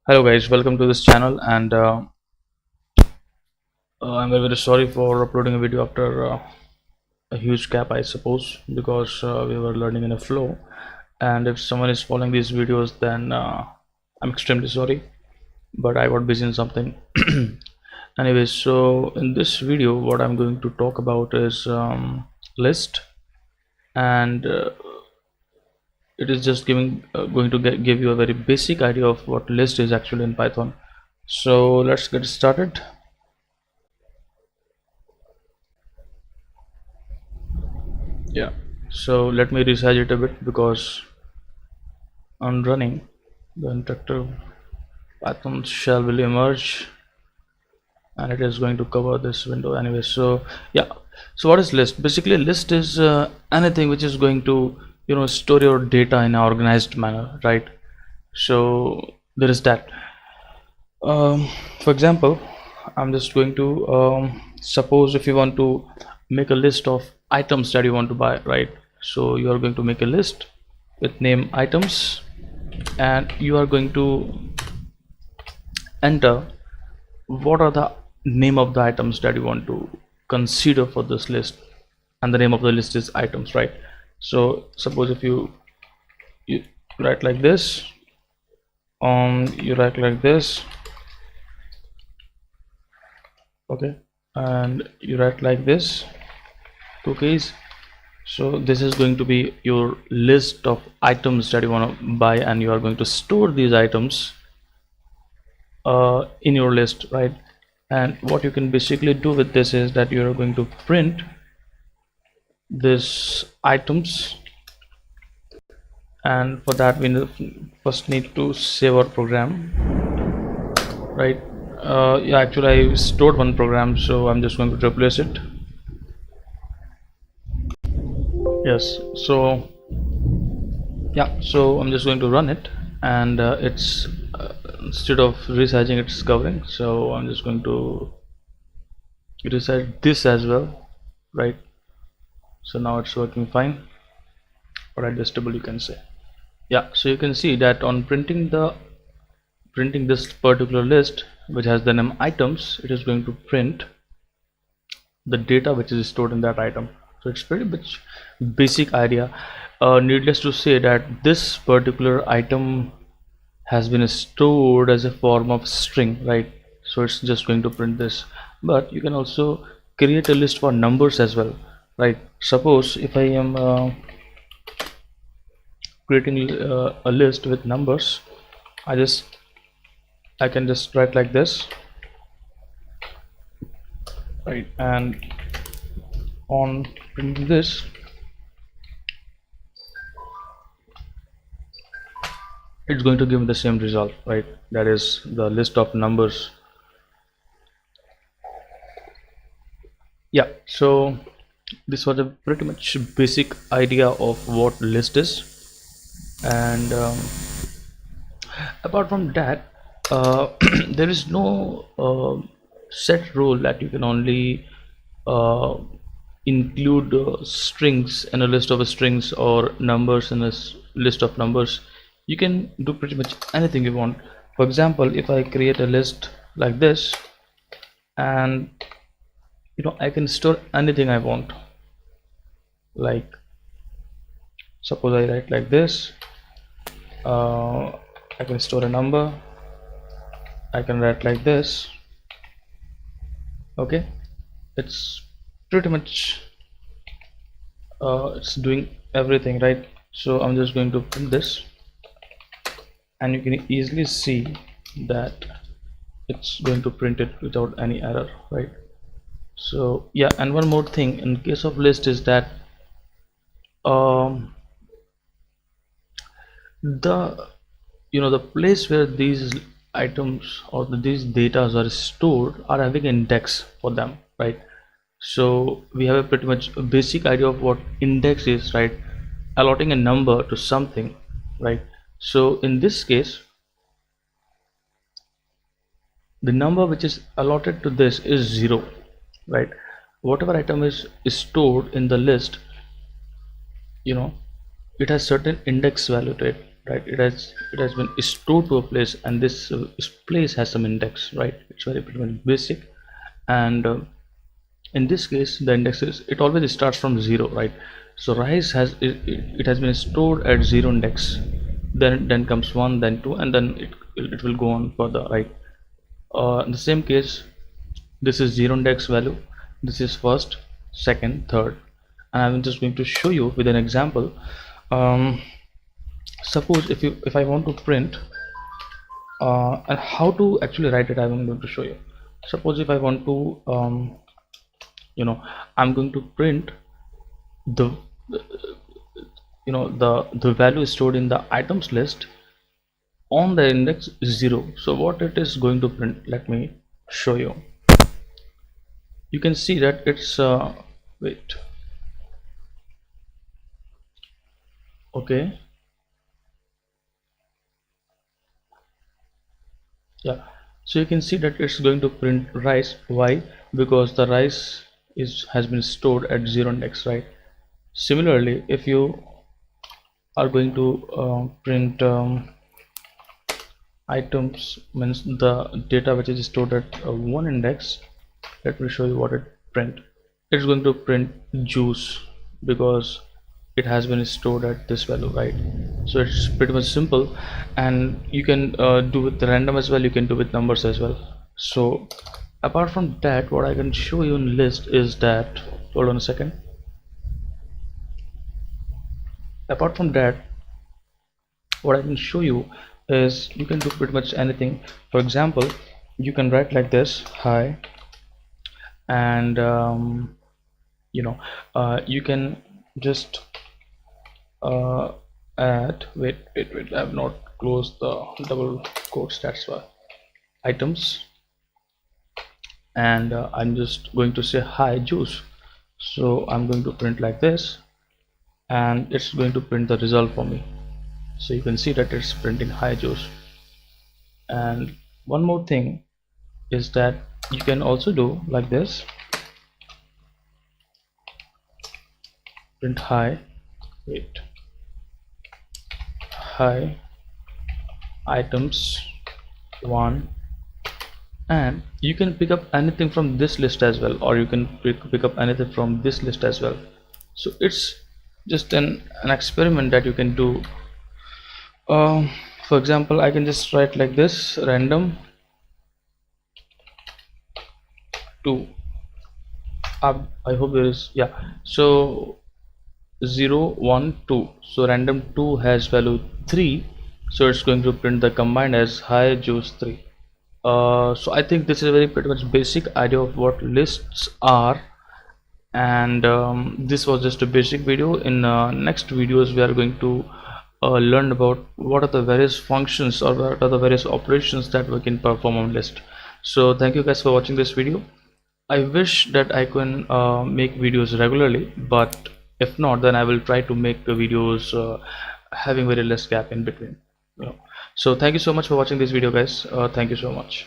Hello guys, welcome to this channel and I'm very sorry for uploading a video after a huge gap I suppose because we were learning in a flow, and if someone is following these videos then I'm extremely sorry, but I got busy in something. Anyway, so in this video what I'm going to talk about is list, and it is just going to give you a very basic idea of what list is actually in Python. So let's get started. Yeah, so let me resize it a bit because I'm running the interactive Python shell will emerge and it is going to cover this window anyway. So yeah, so what is list? Basically list is anything which is going to store your data in an organized manner, right? So there is that. For example, I'm just going to suppose if you want to make a list of items that you want to buy, right? So you are going to make a list with name items, and you are going to enter what are the name of the items that you want to consider for this list, and the name of the list is items, right? So suppose if you write like this, you write like this, okay, and you write like this, two keys. So this is going to be your list of items that you want to buy, and you are going to store these items in your list, right? And what you can basically do with this is that you are going to print this items, and for that we first need to save our program, right? Yeah, actually I stored one program, so I'm just going to replace it. Yes, so yeah, so I'm just going to run it, and it's instead of resizing it's covering, so I'm just going to resize this as well, right? So now it's working fine, or adjustable you can say. Yeah, so you can see that on printing this particular list which has the name items, it is going to print the data which is stored in that item. So it's pretty much basic idea. Needless to say that this particular item has been stored as a form of string, right? So it's just going to print this, but you can also create a list for numbers as well, right? Suppose if I am creating a list with numbers, I can just write like this, right? And on printing this, it's going to give me the same result, right? That is the list of numbers. Yeah, so this was a pretty much basic idea of what list is, and apart from that, there is no set rule that you can only uh, include strings in a list of strings or numbers in a list of numbers. You can do pretty much anything you want. For example, if I create a list like this, and I can store anything I want, like suppose I write like this, I can store a number, I can write like this, okay. It's pretty much it's doing everything, right? So I'm just going to print this, and you can easily see that it's going to print it without any error, right? So yeah, and one more thing in case of list is that um, the the place where these items or these data are stored are having index for them, right? So we have a pretty much basic idea of what index is, right? Allotting a number to something, right? So in this case, the number which is allotted to this is 0, right? Whatever item is stored in the list, it has certain index value to it. right? It has been stored to a place, and this place has some index, right? It's very pretty much basic. And in this case the index is, it always starts from 0, right? So rise it has been stored at 0 index, then comes 1, then 2, and then it will go on further, right? In the same case, this is 0 index value, this is first, second, third, and I'm just going to show you with an example. Suppose if I want to print and how to actually write it, I'm going to show you. Suppose if I want to I'm going to print the the value stored in the items list on the index 0. So what it is going to print, let me show you. You can see that it's wait, okay, yeah, so you can see that it's going to print rice. Why? Because the rice has been stored at 0 index, right? Similarly, if you are going to print items, means the data which is stored at 1 index, let me show you what it print. It's going to print juice because it has been stored at this value, right? So it's pretty much simple, and you can do with random as well, you can do with numbers as well. So apart from that, what I can show you in list is that, hold on a second, apart from that, what I can show you is you can do pretty much anything. For example, you can write like this, hi, and you can just add, wait, I have not closed the double quotes, that's why, items, and I'm just going to say hi juice. So I'm going to print like this, and it's going to print the result for me. So you can see that it's printing hi juice. And one more thing is that you can also do like this, print hi, wait, hi items 1, and you can pick up anything from this list as well, or you can pick up anything from this list as well. So it's just an experiment that you can do. For example, I can just write like this, random 2. I hope there is, yeah, so 0 1 2, so random 2 has value 3, so it's going to print the combined as hi juice 3. So I think this is a very pretty much basic idea of what lists are, and this was just a basic video. In next videos we are going to learn about what are the various functions or what are the various operations that we can perform on list. So thank you guys for watching this video. I wish that I can make videos regularly, but if not, then I will try to make videos having very less gap in between. So thank you so much for watching this video, guys. Thank you so much.